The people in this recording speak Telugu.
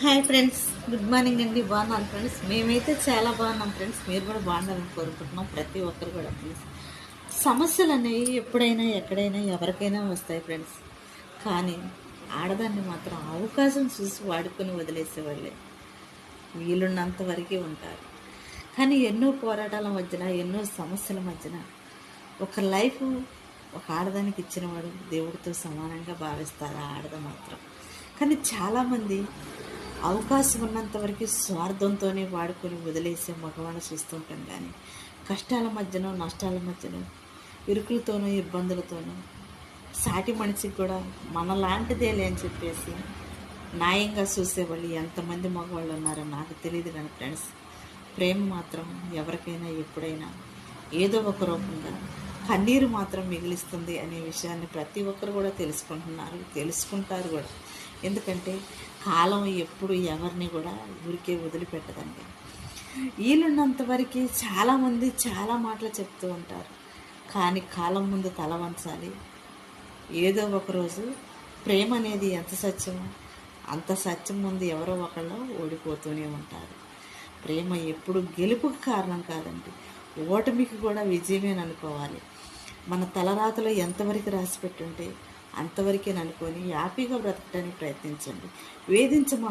హాయ్ ఫ్రెండ్స్, గుడ్ మార్నింగ్ అండి. బాగున్నాను ఫ్రెండ్స్. మేమైతే చాలా బాగున్నాం ఫ్రెండ్స్. మీరు కూడా బాగుండాలని కోరుకుంటున్నాం. ప్రతి ఒక్కరు కూడా ఫ్రెండ్స్. సమస్యలు అనేవి ఎప్పుడైనా ఎక్కడైనా ఎవరికైనా వస్తాయి ఫ్రెండ్స్. కానీ ఆడదాన్ని మాత్రం అవకాశం చూసి వాడుకొని వదిలేసేవాళ్ళే వీలున్నంత వరకే ఉంటారు. కానీ ఎన్నో పోరాటాల మధ్యన, ఎన్నో సమస్యల మధ్యన ఒక లైఫ్ ఒక ఆడదానికి ఇచ్చినవాడు దేవుడితో సమానంగా భావిస్తారు ఆ ఆడద మాత్రం. కానీ చాలామంది అవకాశం ఉన్నంత వరకు స్వార్థంతోనే వాడుకొని వదిలేసే మగవాళ్ళని చూస్తుంటాం. కానీ కష్టాల మధ్యనో నష్టాల మధ్యనో ఇరుకులతోనూ ఇబ్బందులతోనూ సాటి మనిషికి కూడా మనలాంటిదేలే అని చెప్పేసి న్యాయంగా చూసేవాళ్ళు ఎంతమంది మగవాళ్ళు ఉన్నారో నాకు తెలియదు. కానీ ఫ్రెండ్స్, ప్రేమ మాత్రం ఎవరికైనా ఎప్పుడైనా ఏదో ఒక రూపంగా కన్నీరు మాత్రం మిగిలిస్తుంది అనే విషయాన్ని ప్రతి ఒక్కరు కూడా తెలుసుకుంటారు కూడా. ఎందుకంటే కాలం ఎప్పుడు ఎవరిని కూడా ఊరికే వదిలిపెట్టదండి. వీలున్నంత వరకు చాలామంది చాలా మాటలు చెప్తూ ఉంటారు. కానీ కాలం ముందు తల వంచాలి. ఏదో ఒకరోజు ప్రేమ అనేది ఎంత సత్యమో అంత సత్యం ముందు ఎవరో ఒకళ్ళు ఓడిపోతూనే ఉంటారు. ప్రేమ ఎప్పుడు గెలుపుకి కారణం కాదండి, ఓటమికి కూడా విజయమే అనుకోవాలి. మన తలరాతలో ఎంతవరకు రాసి పెట్టుంటే అంతవరకే అనుకొని హ్యాపీగా బ్రతకడానికి ప్రయత్నించండి. వేధించమ